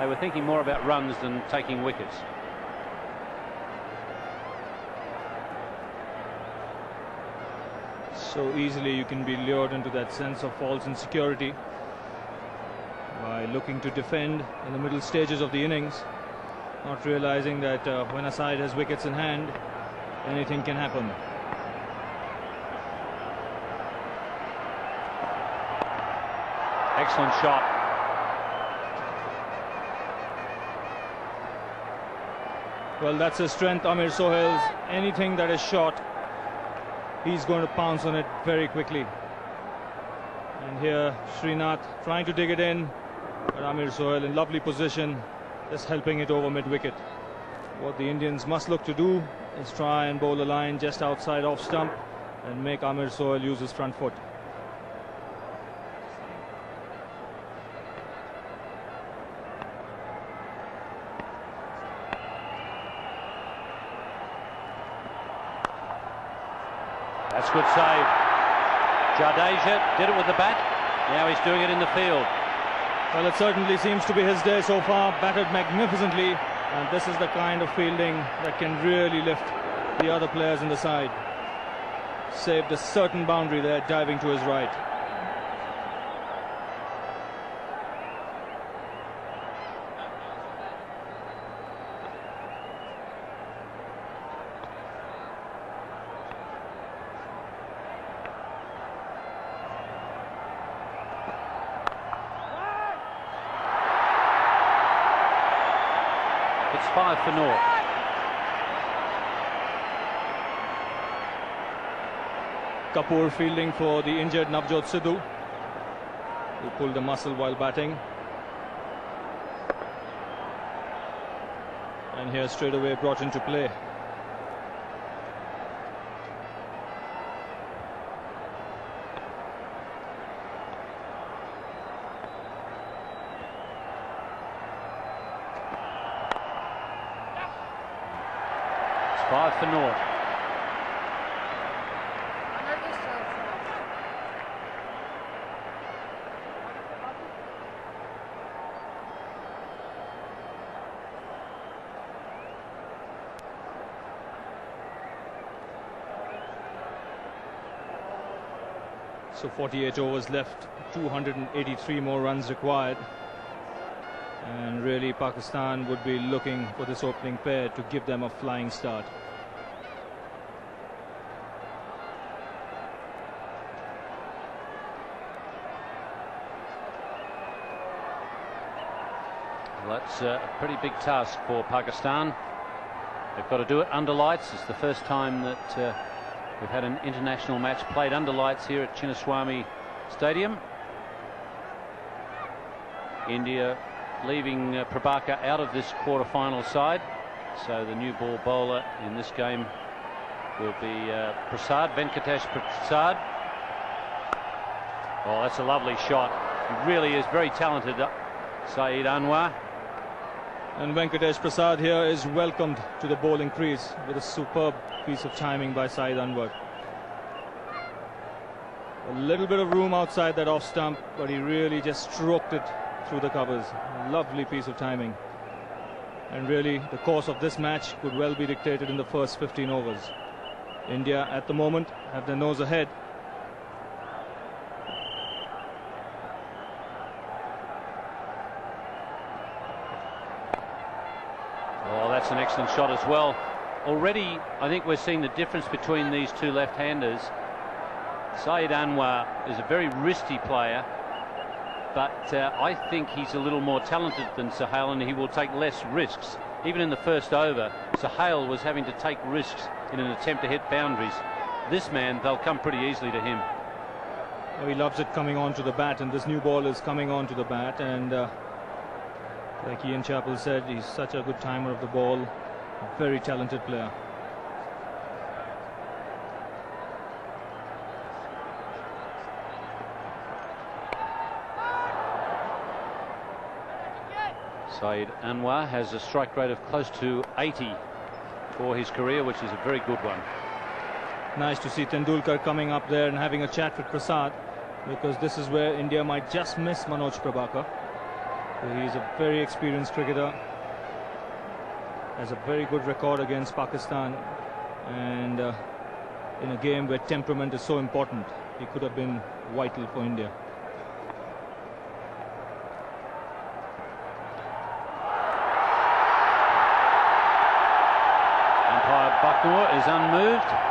They were thinking more about runs than taking wickets. So easily you can be lured into that sense of false insecurity by looking to defend in the middle stages of the innings, not realizing that when a side has wickets in hand, anything can happen. Excellent shot. Well, that's his strength, Amir Sohail's. Anything that is short, he's going to pounce on it very quickly. And here Srinath trying to dig it in, but Amir Sohail in lovely position, just helping it over mid-wicket. What the Indians must look to do is try and bowl a line just outside off stump and make Amir Sohail use his front foot. That's a good save. Jadeja did it with the bat. Now he's doing it in the field. Well, it certainly seems to be his day so far. Batted magnificently, and this is the kind of fielding that can really lift the other players in the side. Saved a certain boundary there, diving to his right. It's 5 for naught. Kapoor fielding for the injured Navjot Sidhu, who pulled a muscle while batting. And here straight away brought into play. It's 5 for naught. So 48 overs left, 283 more runs required. And really Pakistan would be looking for this opening pair to give them a flying start. Well, that's a pretty big task for Pakistan. They've got to do it under lights. It's the first time that we've had an international match played under lights here at Chinnaswamy Stadium. India leaving Prabhakar out of this quarter-final side. So the new ball bowler in this game will be Prasad, Venkatesh Prasad. Oh, that's a lovely shot. He really is very talented, Saeed Anwar. And Venkatesh Prasad here is welcomed to the bowling crease with a superb piece of timing by Saeed Anwar. A little bit of room outside that off stump, but he really just stroked it through the covers. Lovely piece of timing. And really the course of this match could well be dictated in the first 15 overs. India at the moment have their nose ahead. Oh, that's an excellent shot as well. Already I think we're seeing the difference between these two left-handers. Saeed Anwar is a very wristy player, but I think he's a little more talented than Sohail, and he will take less risks. Even in the first over, Sohail was having to take risks in an attempt to hit boundaries. This man, they'll come pretty easily to him. Oh, he loves it coming on to the bat, and this new ball is coming on to the bat, and like Ian Chappell said, he's such a good timer of the ball, a very talented player. Saeed Anwar has a strike rate of close to 80 for his career, which is a very good one. Nice to see Tendulkar coming up there and having a chat with Prasad, because this is where India might just miss Manoj Prabhakar. He's a very experienced cricketer, has a very good record against Pakistan, and in a game where temperament is so important, he could have been vital for India. Umpire Bucknor is unmoved.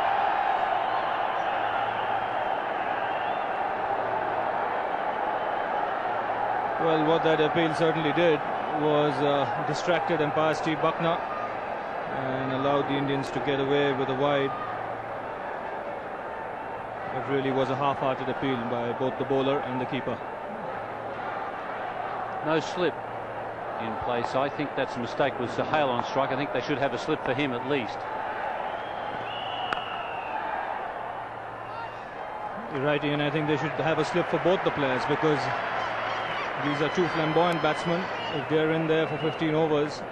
Well, what that appeal certainly did was distracted umpire Steve Bucknor and allowed the Indians to get away with a wide. It really was a half-hearted appeal by both the bowler and the keeper. No slip in place. I think that's a mistake with Sohail on strike. I think they should have a slip for him at least. You're right, Ian. I think they should have a slip for both the players, because these are two flamboyant batsmen. If they're in there for 15 overs,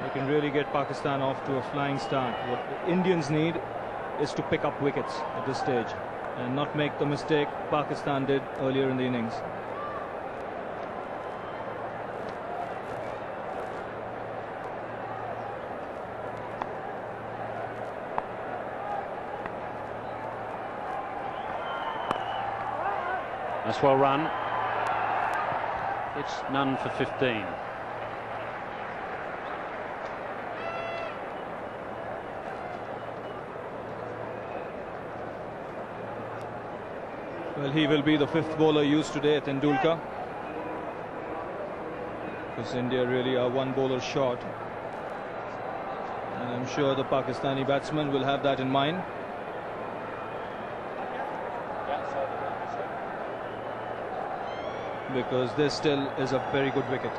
they can really get Pakistan off to a flying start. What the Indians need is to pick up wickets at this stage and not make the mistake Pakistan did earlier in the innings. That's well run. It's none for 15. Well, he will be the fifth bowler used today, Tendulkar, because India really are one bowler short, and I'm sure the Pakistani batsmen will have that in mind. Because this still is a very good wicket.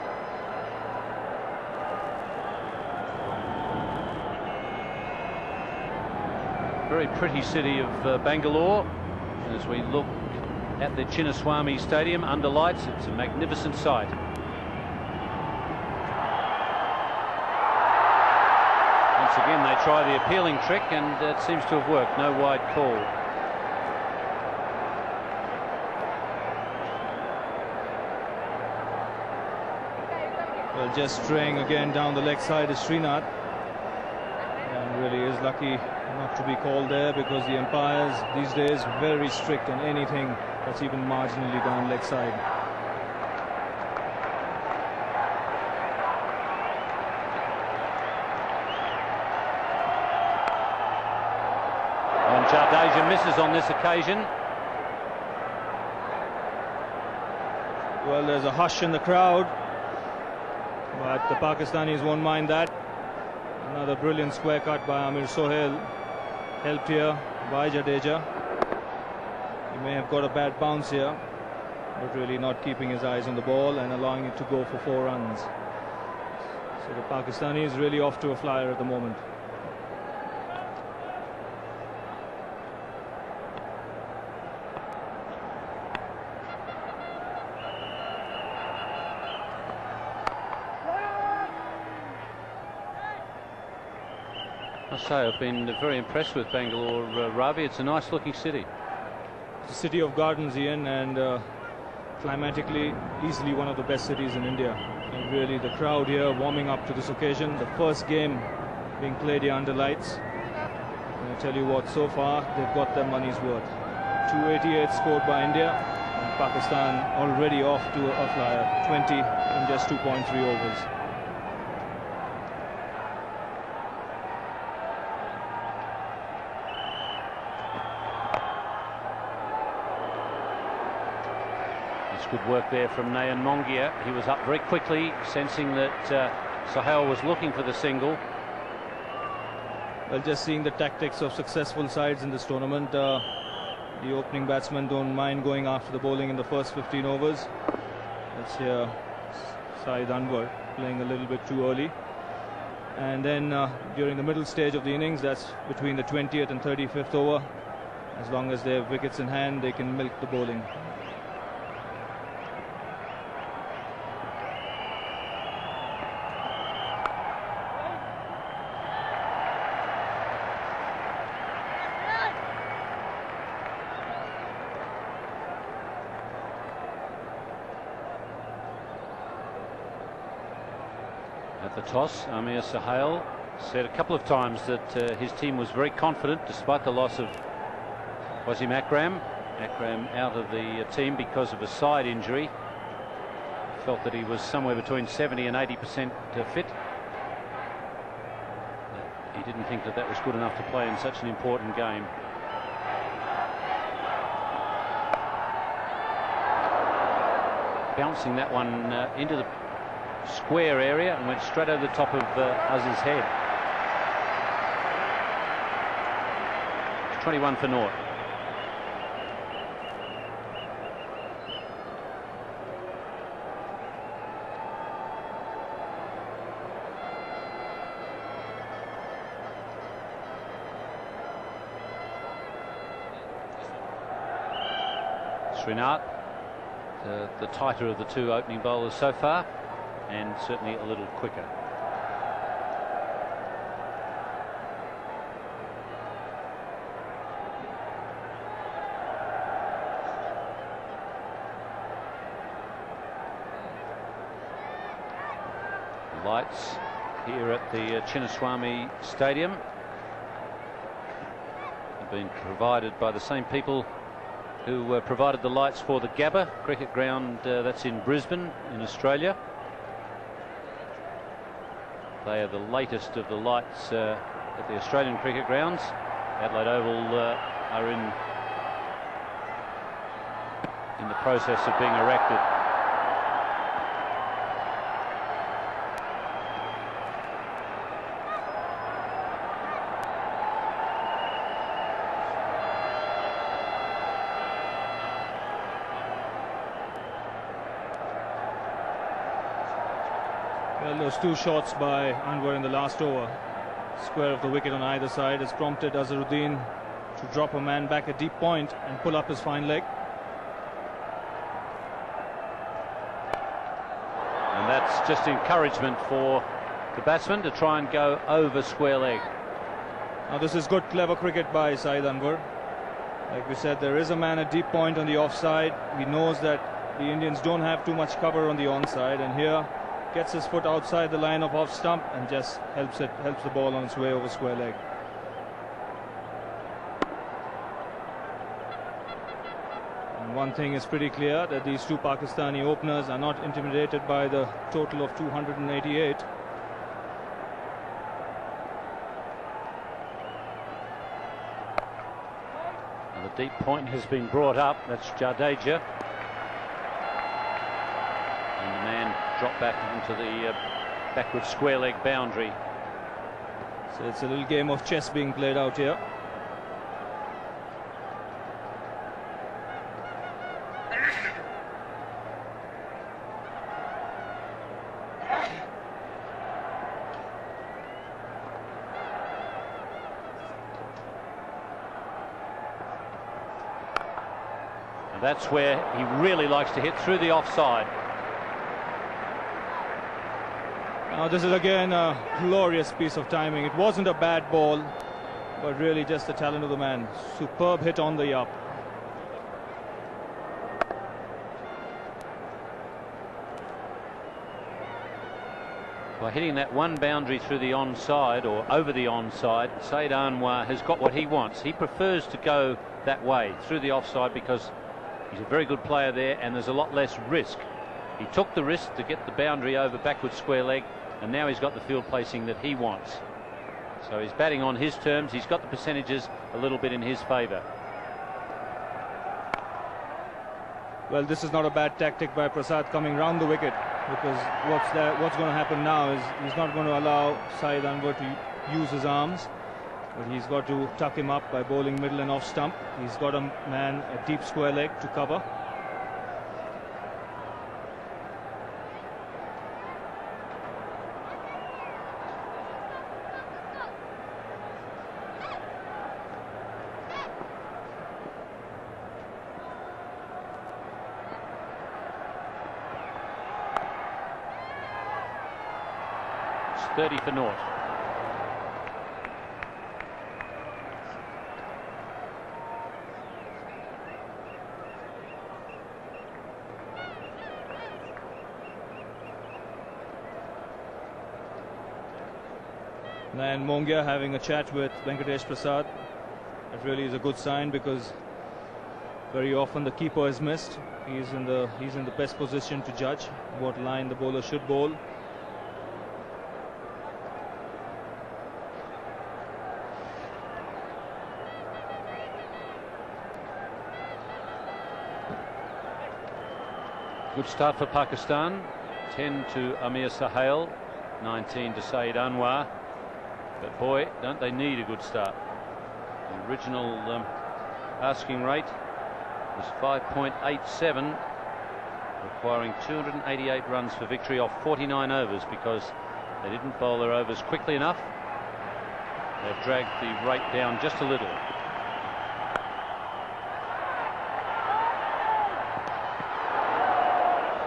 Very pretty city of Bangalore. As we look at the Chinnaswamy Stadium under lights, it's a magnificent sight. Once again they try the appealing trick, and it seems to have worked. No wide call. Well, just straying again down the leg side is Srinath, and really is lucky not to be called there, because the umpires these days very strict on anything that's even marginally down leg side. And Jadeja misses on this occasion. Well, there's a hush in the crowd, but the Pakistanis won't mind that. Another brilliant square cut by Amir Sohail, helped here by Jadeja. He may have got a bad bounce here, but really not keeping his eyes on the ball and allowing it to go for 4 runs. So the Pakistani is really off to a flyer at the moment. I say I've been very impressed with Bangalore, Ravi. It's a nice looking city. It's a city of gardens, Ian, and climatically easily one of the best cities in India. And really the crowd here warming up to this occasion, the first game being played here under lights. And I tell you what, so far they've got their money's worth. 288 scored by India, and Pakistan already off to a flyer, 20 in just 2.3 overs. Good work there from Nayan Mongia. He was up very quickly, sensing that Sohail was looking for the single. Well, just seeing the tactics of successful sides in this tournament, the opening batsmen don't mind going after the bowling in the first 15 overs. Let's hear Saeed Anwar playing a little bit too early. And then during the middle stage of the innings, that's between the 20th and 35th over, as long as they have wickets in hand, they can milk the bowling. At the toss, Amir Sahel said a couple of times that his team was very confident despite the loss of Wasim Akram. Akram out of the team because of a side injury. Felt that he was somewhere between 70 and 80% fit. He didn't think that that was good enough to play in such an important game. Bouncing that one into the square area and went straight over the top of Aziz's head. 21 for naught. Srinath, the tighter of the two opening bowlers so far, and certainly a little quicker. Lights here at the Chinnaswamy Stadium have been provided by the same people who provided the lights for the Gabba cricket ground that's in Brisbane in Australia. They are the latest of the lights at the Australian cricket grounds. Adelaide Oval are in the process of being erected. Well, those two shots by Anwar in the last over, square of the wicket on either side, has prompted Azharuddin to drop a man back at deep point and pull up his fine leg. And that's just encouragement for the batsman to try and go over square leg. Now this is good, clever cricket by Saeed Anwar. Like we said, there is a man at deep point on the offside. He knows that the Indians don't have too much cover on the onside, and here gets his foot outside the line of off stump and just helps the ball on its way over square leg. And one thing is pretty clear, that these two Pakistani openers are not intimidated by the total of 288. And the deep point has been brought up. That's Jadeja. And the man dropped back into the backward square leg boundary. So it's a little game of chess being played out here. And that's where he really likes to hit, through the offside. Now this is again a glorious piece of timing. It wasn't a bad ball, but really just the talent of the man. Superb hit on the up. By hitting that one boundary through the onside, or over the onside, Saeed Anwar has got what he wants. He prefers to go that way, through the offside, because he's a very good player there and there's a lot less risk. He took the risk to get the boundary over backward square leg, and now he's got the field placing that he wants. So he's batting on his terms. He's got the percentages a little bit in his favour. Well, this is not a bad tactic by Prasad coming round the wicket, because what's going to happen now is he's not going to allow Saeed Anwar to use his arms, but he's got to tuck him up by bowling middle and off stump. He's got a man at deep square leg to cover. It's 30 for naught. And Mongia having a chat with Venkatesh Prasad. That really is a good sign, because very often the keeper is missed. He's in the best position to judge what line the bowler should bowl. Good start for Pakistan. 10 to Amir Sohail, 19 to Saeed Anwar. But boy, don't they need a good start. The original asking rate was 5.87, requiring 288 runs for victory off 49 overs, because they didn't bowl their overs quickly enough. They've dragged the rate down just a little.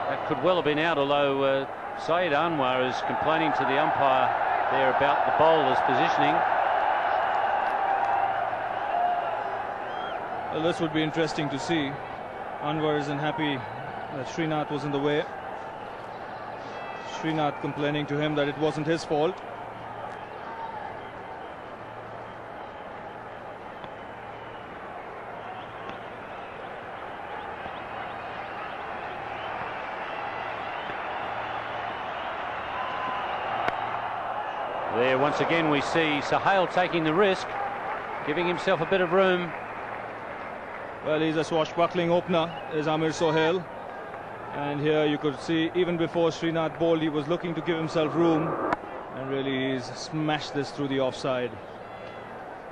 That could well have been out, although Saeed Anwar is complaining to the umpire there about the bowler's positioning. Well, this would be interesting to see. Anwar isn't happy that Srinath was in the way. Srinath complaining to him that it wasn't his fault. There, once again, we see Sohail taking the risk, giving himself a bit of room. Well, he's a swashbuckling opener, is Amir Sohail. And here you could see, even before Srinath bowled, he was looking to give himself room. And really he's smashed this through the offside.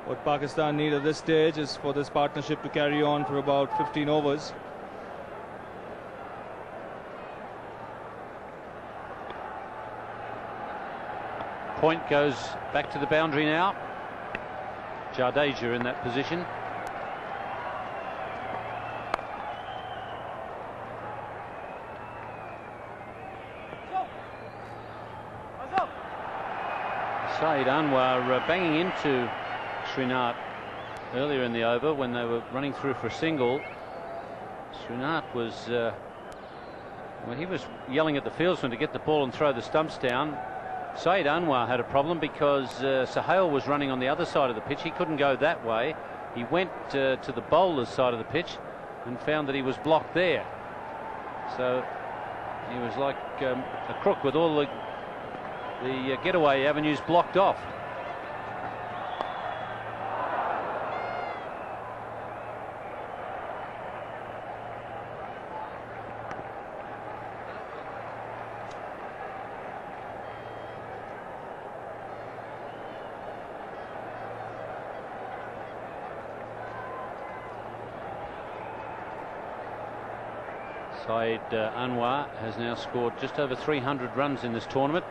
What Pakistan need at this stage is for this partnership to carry on for about 15 overs. Point goes back to the boundary now. Jadeja in that position. Saeed Anwar banging into Srinath earlier in the over when they were running through for a single. Srinath was when he was yelling at the fieldsman to get the ball and throw the stumps down. Saeed Anwar had a problem because Sohail was running on the other side of the pitch. He couldn't go that way. He went to the bowler's side of the pitch and found that he was blocked there. So he was like a crook with all the getaway avenues blocked off. Saeed Anwar has now scored just over 300 runs in this tournament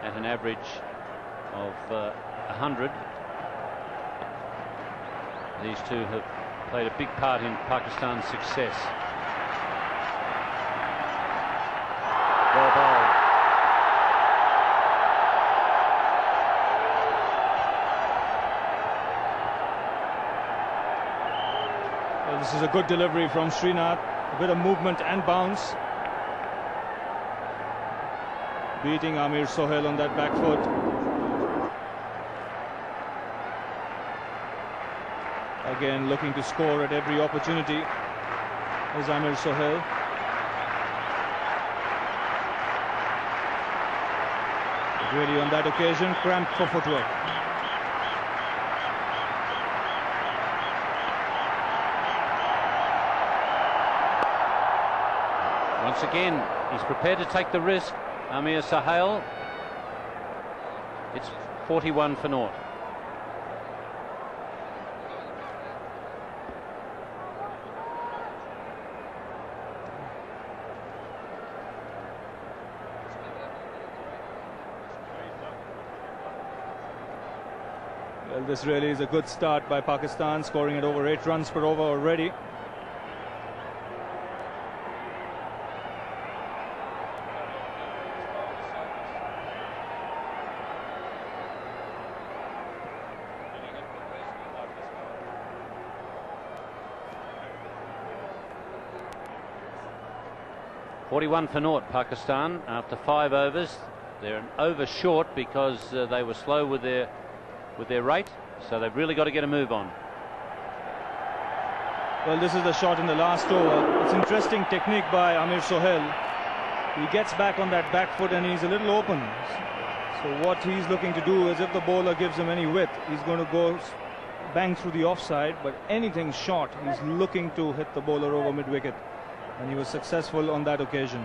at an average of 100. These two have played a big part in Pakistan's success. Well bowled. Well, this is a good delivery from Srinath. A bit of movement and bounce. Beating Amir Sohail on that back foot. Again, looking to score at every opportunity is Amir Sohail. But really on that occasion, cramped for footwork. Once again, he's prepared to take the risk. Amir Sohail. It's 41 for naught. Well, this really is a good start by Pakistan, scoring at over 8 runs per over already. .41 for naught, Pakistan, after 5 overs. They're an over short because they were slow with their rate, so they've really got to get a move on. Well, this is the shot in the last over. It's interesting technique by Amir Sohail. He gets back on that back foot and he's a little open. So what he's looking to do is, if the bowler gives him any width, he's going to go bang through the offside, but anything short, he's looking to hit the bowler over mid-wicket, and he was successful on that occasion.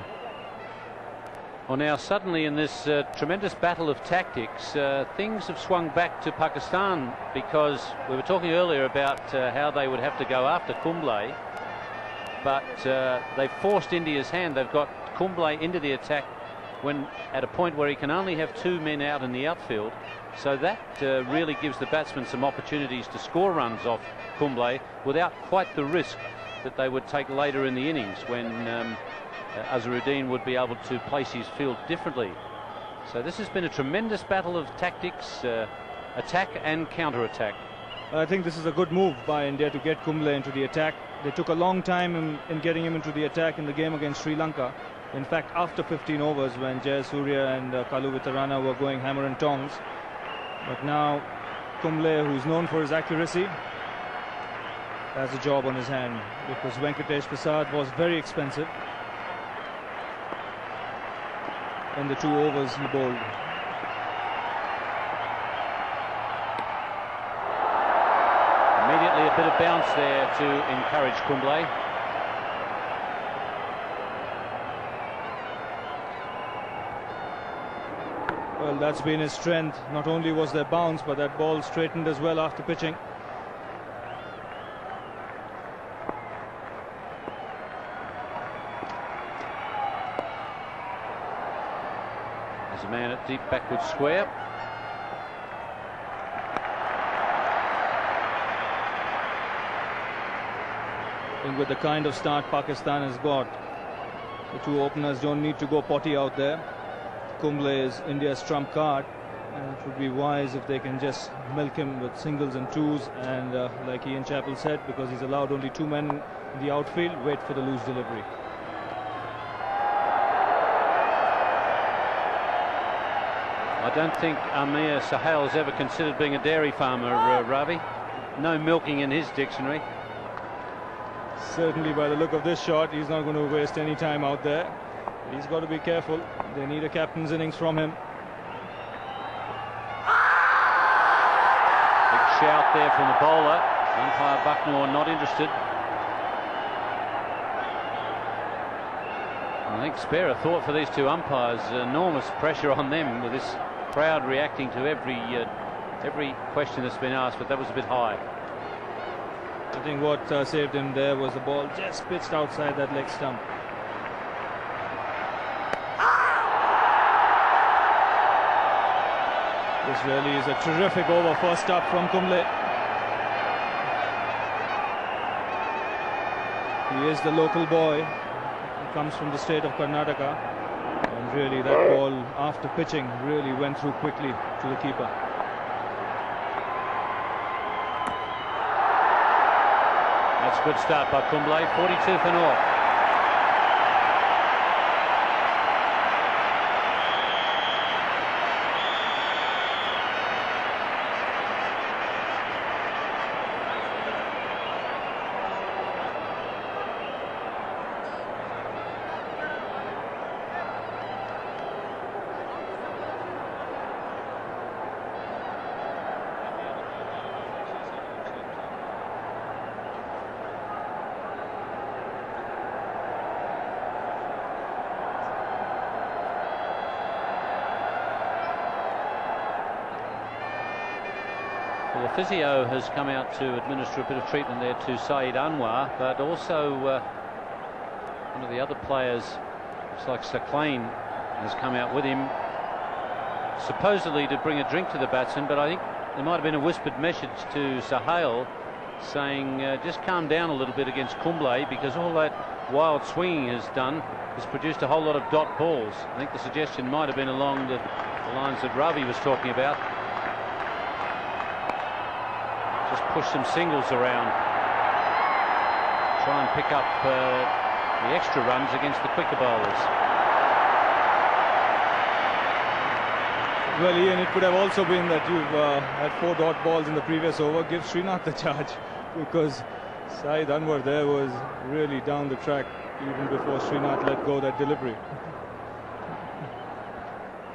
Well, now suddenly in this tremendous battle of tactics, things have swung back to Pakistan, because we were talking earlier about how they would have to go after Kumble, but they've forced India's hand. They've got Kumble into the attack when at a point where he can only have 2 men out in the outfield, so that really gives the batsmen some opportunities to score runs off Kumble without quite the risk that they would take later in the innings, when Azharuddin would be able to place his field differently. So this has been a tremendous battle of tactics, attack and counter-attack. I think this is a good move by India to get Kumble into the attack. They took a long time in getting him into the attack in the game against Sri Lanka. In fact, after 15 overs, when Jayasuriya and Kalu Vitarana were going hammer and tongs. But now Kumble, who's known for his accuracy, has a job on his hand, because Venkatesh Prasad was very expensive in the 2 overs he bowled. Immediately a bit of bounce there to encourage Kumble. Well, that's been his strength. Not only was there bounce, but that ball straightened as well after pitching. There's a man at deep backward square. I think with the kind of start Pakistan has got, the 2 openers don't need to go potty out there. Kumble is India's trump card, and it would be wise if they can just milk him with singles and twos, and like Ian Chappell said, because he's allowed only 2 men in the outfield, wait for the loose delivery. I don't think Amir Sohail has ever considered being a dairy farmer, Ravi. No milking in his dictionary. Certainly by the look of this shot, he's not going to waste any time out there. He's got to be careful. They need a captain's innings from him. Big shout there from the bowler. Umpire Bucknor not interested. I think spare a thought for these 2 umpires. Enormous pressure on them with this crowd reacting to every question that's been asked, but that was a bit high. I think what saved him there was the ball just pitched outside that leg stump. This really is a terrific over first up from Kumble. He is the local boy. He comes from the state of Karnataka. And really that ball, after pitching, really went through quickly to the keeper. That's a good start by Kumble. 42 for naught. Well, the physio has come out to administer a bit of treatment there to Saeed Anwar, but also one of the other players, looks like Saqlain, has come out with him, supposedly to bring a drink to the batsman, but I think there might have been a whispered message to Sohail saying just calm down a little bit against Kumble, because all that wild swinging has produced a whole lot of dot balls. I think the suggestion might have been along the lines that Ravi was talking about. Just push some singles around, try and pick up the extra runs against the quicker bowlers. Well, Ian, it could have also been that you've had 4 dot balls in the previous over. Give Srinath the charge, because Saeed Anwar there was really down the track even before Srinath let go that delivery.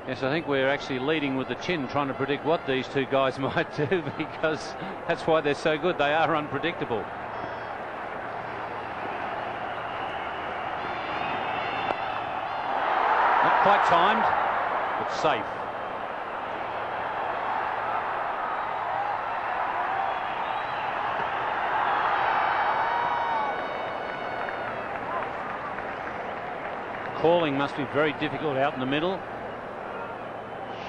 Yes, I think we're actually leading with the chin, trying to predict what these two guys might do, because that's why they're so good. They are unpredictable. Not quite timed, but safe. Calling must be very difficult out in the middle.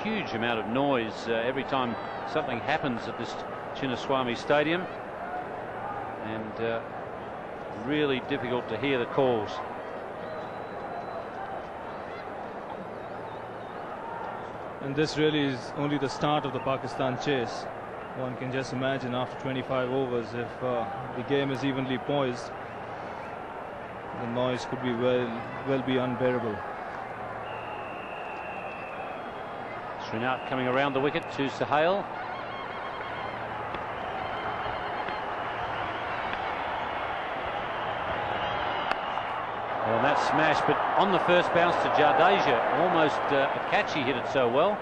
Huge amount of noise every time something happens at this Chinnaswamy Stadium, and really difficult to hear the calls. And this really is only the start of the Pakistan chase. One can just imagine after 25 overs, if the game is evenly poised, the noise could be well be unbearable. Srinath coming around the wicket to Sohail. Well, that smash, but on the first bounce to Jadeja, almost a catch. He hit it so well.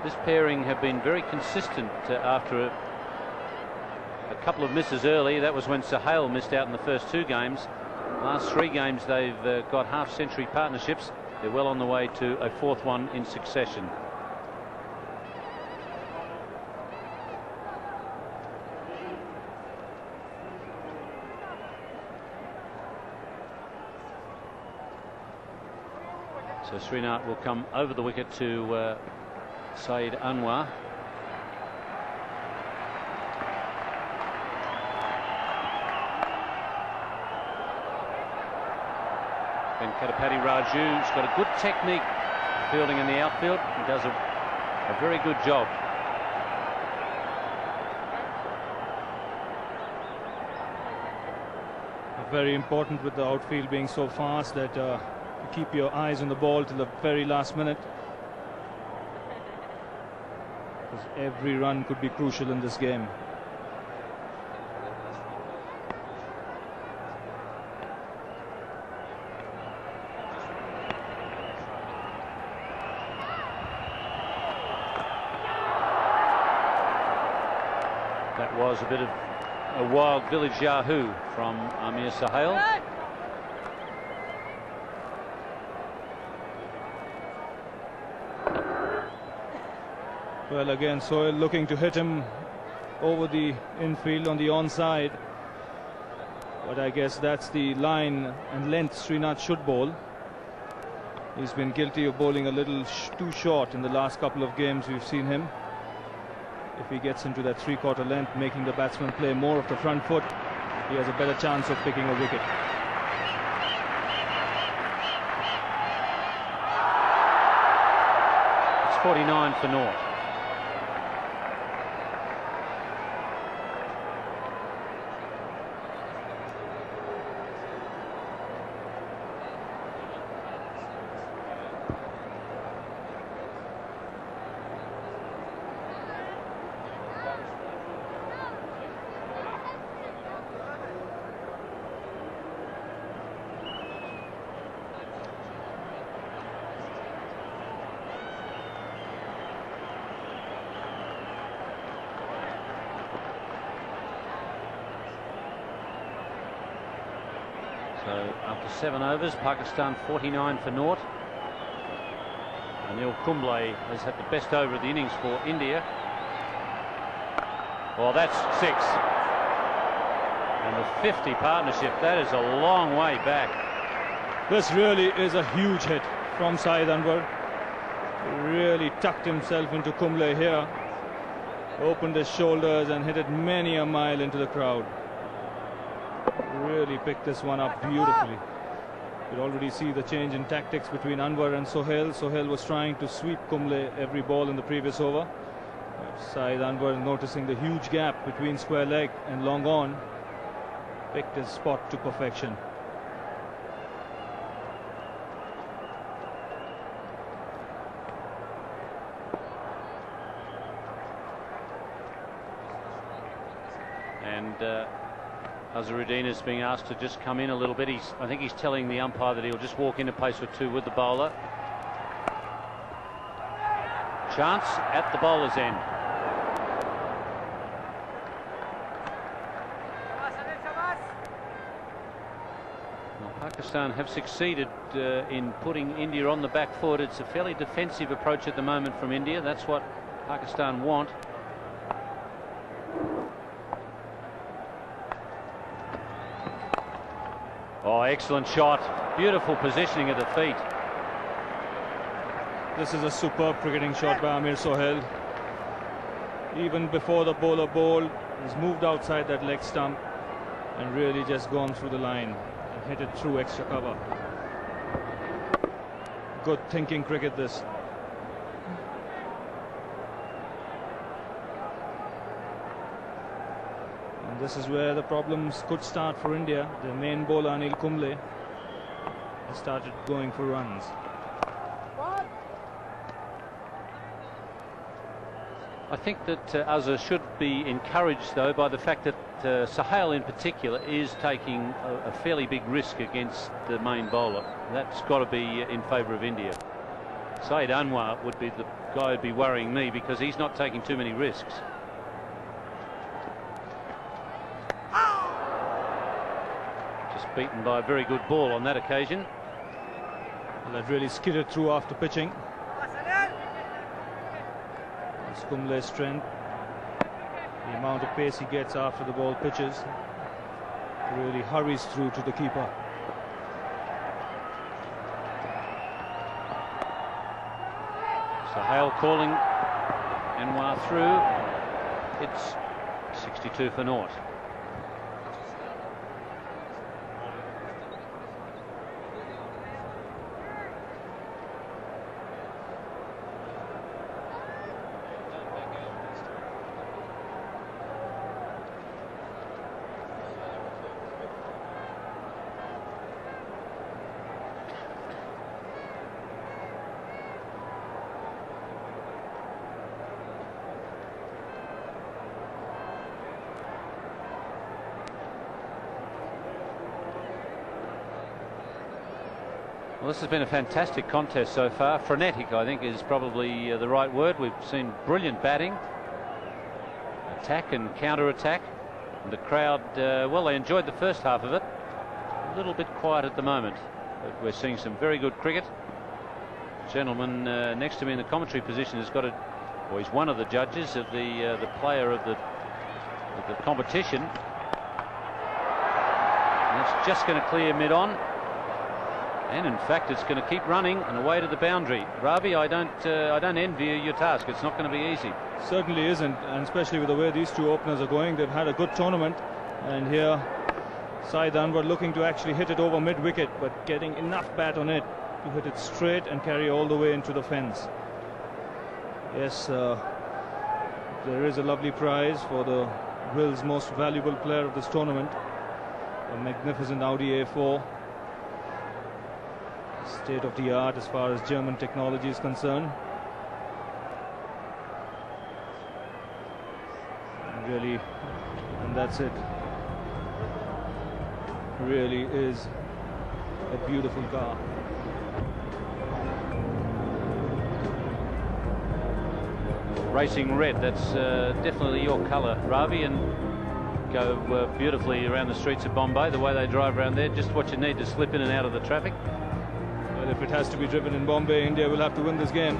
This pairing have been very consistent after a couple of misses early. That was when Sohail missed out in the first 2 games. Last 3 games they've got half-century partnerships. They're well on the way to a 4th one in succession. So Srinath will come over the wicket to Saeed Anwar. Venkatapati Raju's got a good technique fielding in the outfield. He does a very good job. Very important with the outfield being so fast that you keep your eyes on the ball till the very last minute, because every run could be crucial in this game. That was a bit of a wild village yahoo from Amir Sohail. Well, again, Sohail looking to hit him over the infield on the onside, but I guess that's the line and length Srinath should bowl. He's been guilty of bowling a little too short in the last couple of games we've seen him. If he gets into that 3/4 length, making the batsman play more of the front foot, he has a better chance of picking a wicket. It's 49 for naught. So after 7 overs, Pakistan 49 for naught. Anil Kumble has had the best over of the innings for India. Well, that's 6. And the 50 partnership, that is a long way back. This really is a huge hit from Saeed Anwar. Really tucked himself into Kumble here, opened his shoulders and hit it many a mile into the crowd. Really picked this one up beautifully. You could already see the change in tactics between Anwar and Sohail. Sohail was trying to sweep Kumble every ball in the previous over. Saeed Anwar, noticing the huge gap between square leg and long on, picked his spot to perfection. and Azharuddin is being asked to just come in a little bit. I think he's telling the umpire that he'll just walk in a pace or two with the bowler. Chance at the bowler's end. Well, Pakistan have succeeded in putting India on the back foot. It's a fairly defensive approach at the moment from India. That's what Pakistan want. Oh, excellent shot. Beautiful positioning of the feet. This is a superb cricketing shot by Amir Sohail. Even before the bowler bowled, he's moved outside that leg stump and really just gone through the line and hit it through extra cover. Good thinking cricket this. And this is where the problems could start for India. The main bowler Anil Kumble has started going for runs. I think that Azhar should be encouraged, though, by the fact that Sohail in particular is taking a fairly big risk against the main bowler. That's got to be in favour of India. Saeed Anwar would be the guy who'd be worrying me, because he's not taking too many risks. Just beaten by a very good ball on that occasion. Well, that really skidded through after pitching. Kumble's strength, the amount of pace he gets after the ball pitches, really hurries through to the keeper. Sohail calling Anwar through. It's 62 for naught. Well, this has been a fantastic contest so far. Frenetic, I think, is probably the right word. We've seen brilliant batting, attack and counter-attack. And the crowd, well, they enjoyed the first half of it. A little bit quiet at the moment, but we're seeing some very good cricket. The gentleman next to me in the commentary position has got well, he's one of the judges of the player of the competition. And it's just going to clear mid-on. And in fact, it's going to keep running and away to the boundary. Ravi, I don't envy you your task. It's not going to be easy. Certainly isn't, and especially with the way these two openers are going. They've had a good tournament, and here Saeed Anwar looking to actually hit it over mid-wicket, but getting enough bat on it to hit it straight and carry all the way into the fence. Yes, there is a lovely prize for the Will's most valuable player of this tournament, a magnificent Audi A4. State of the art as far as German technology is concerned. And really, and that's it. Really is a beautiful car. Racing red, that's definitely your colour, Ravi, and go beautifully around the streets of Bombay, the way they drive around there. Just what you need to slip in and out of the traffic. Well, if it has to be driven in Bombay, India will have to win this game.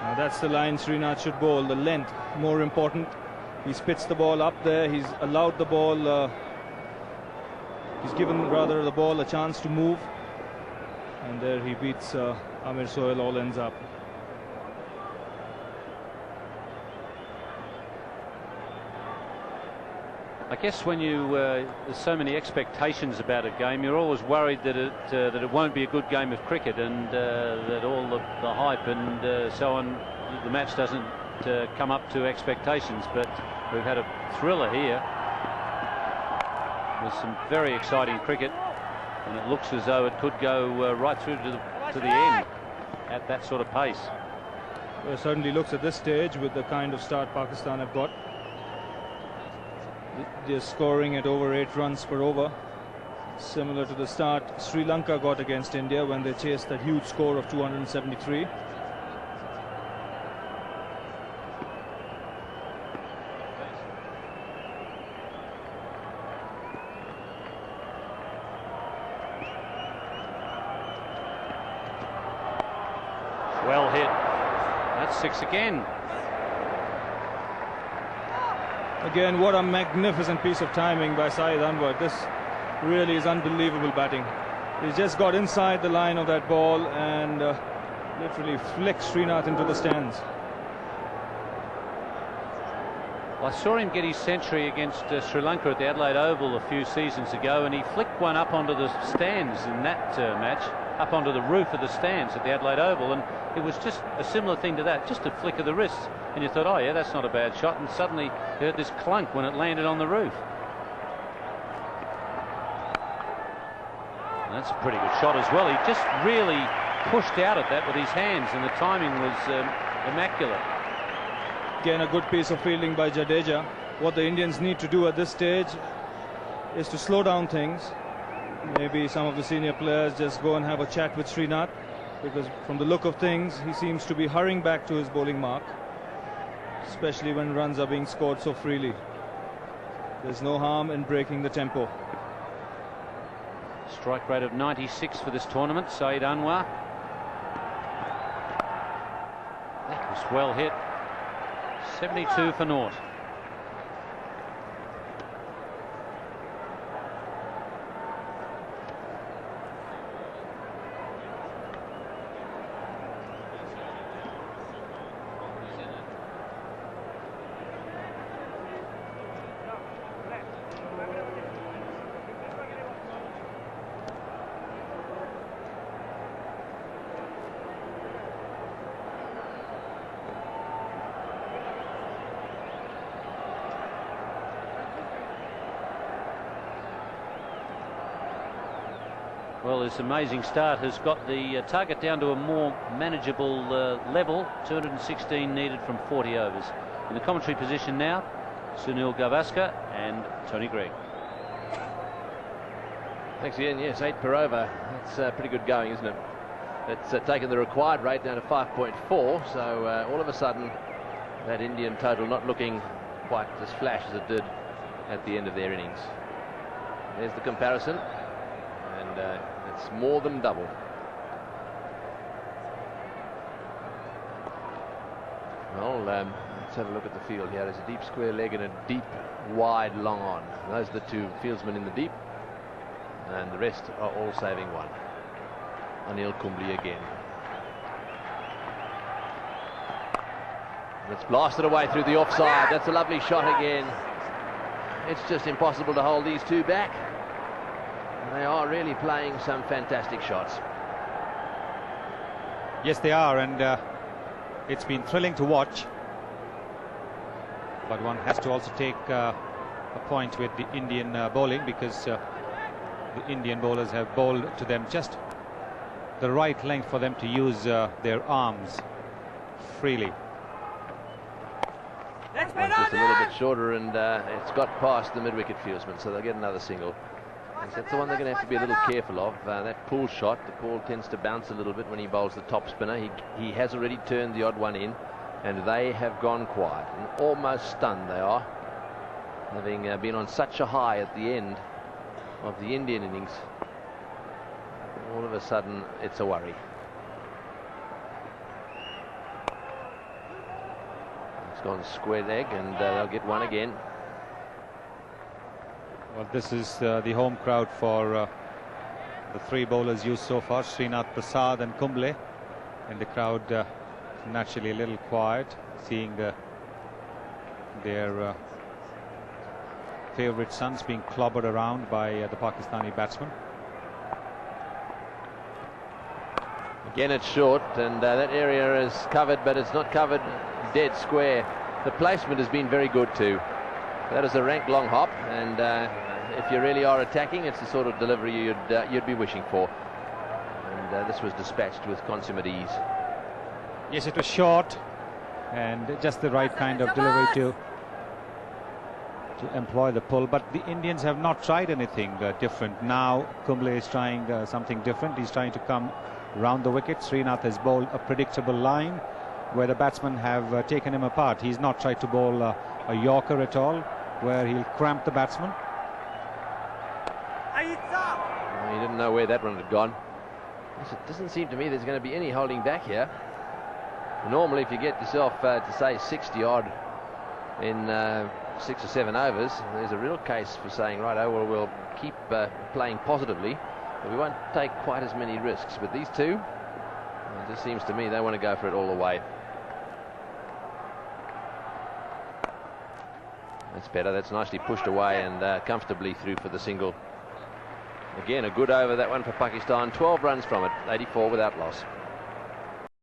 Now that's the line Srinath should bowl. The length, more important. He spits the ball up there. He's allowed the ball. He's given rather the ball a chance to move. And there he beats Amir Sohail. All ends up. I guess when there's so many expectations about a game, you're always worried that it won't be a good game of cricket, and that all the hype and so on, the match doesn't come up to expectations. But we've had a thriller here with some very exciting cricket, and it looks as though it could go right through to the end at that sort of pace. Certainly looks at this stage with the kind of start Pakistan have got. They're scoring at over 8 runs per over, similar to the start Sri Lanka got against India when they chased that huge score of 273. Well hit. That's 6 again. Again, what a magnificent piece of timing by Saeed Anwar. This really is unbelievable batting. He's just got inside the line of that ball and literally flicked Srinath into the stands. Well, I saw him get his century against Sri Lanka at the Adelaide Oval a few seasons ago, and he flicked one up onto the stands in that match, up onto the roof of the stands at the Adelaide Oval, and it was just a similar thing to that, just a flick of the wrist, and you thought, oh yeah, that's not a bad shot, and suddenly you heard this clunk when it landed on the roof. And that's a pretty good shot as well. He just really pushed out at that with his hands, and the timing was immaculate. Again, a good piece of fielding by Jadeja. What the Indians need to do at this stage is to slow down things. Maybe some of the senior players just go and have a chat with Srinath, because from the look of things he seems to be hurrying back to his bowling mark, especially when runs are being scored so freely. There's no harm in breaking the tempo. Strike rate of 96 for this tournament, Saeed Anwar. That was well hit. 72 for naught. Well, this amazing start has got the target down to a more manageable level. 216 needed from 40 overs. In the commentary position now, Sunil Gavaskar and Tony Gregg. Thanks, Ian. Yes, 8 per over. That's pretty good going, isn't it? It's taken the required rate down to 5.4, so all of a sudden that Indian total not looking quite as flash as it did at the end of their innings. There's the comparison, and it's more than double. Well, let's have a look at the field here. There's a deep square leg and a deep wide long on. Those are the two fieldsmen in the deep, and the rest are all saving one. Anil Kumble again. And it's blasted away through the offside. That's a lovely shot again. It's just impossible to hold these two back. They are really playing some fantastic shots. Yes, they are, and it's been thrilling to watch. But one has to also take a point with the Indian bowling, because the Indian bowlers have bowled to them just the right length for them to use their arms freely. It's just a little bit shorter, and it's got past the mid-wicket fieldsman, so they'll get another single. And that's the one they're going to have to be a little careful of. That pull shot, the ball tends to bounce a little bit when he bowls the top spinner. He has already turned the odd one in, and they have gone quiet and almost stunned they are, having been on such a high at the end of the Indian innings. All of a sudden it's a worry. It's gone square leg, and they'll get one again. Well, this is the home crowd for the three bowlers used so far, Srinath, Prasad and Kumble, and the crowd naturally a little quiet, seeing their favourite sons being clobbered around by the Pakistani batsmen. Again, it's short, and that area is covered, but it's not covered dead square. The placement has been very good too. That is a rank long hop, and if you really are attacking, it's the sort of delivery you'd be wishing for. And this was dispatched with consummate ease. Yes, it was short, and just the right kind of delivery to employ the pull. But the Indians have not tried anything different. Now Kumble is trying something different. He's trying to come round the wicket. Srinath has bowled a predictable line where the batsmen have taken him apart. He's not tried to bowl a Yorker at all, where he'll cramp the batsman. He didn't know where that one had gone. It doesn't seem to me there's going to be any holding back here. Normally, if you get yourself to say 60 odd in 6 or 7 overs, there's a real case for saying, right, oh well, we'll keep playing positively, but we won't take quite as many risks. But these two, it just seems to me they want to go for it all the way. That's better. That's nicely pushed away and comfortably through for the single. Again, a good over, that one for Pakistan. 12 runs from it, 84 without loss.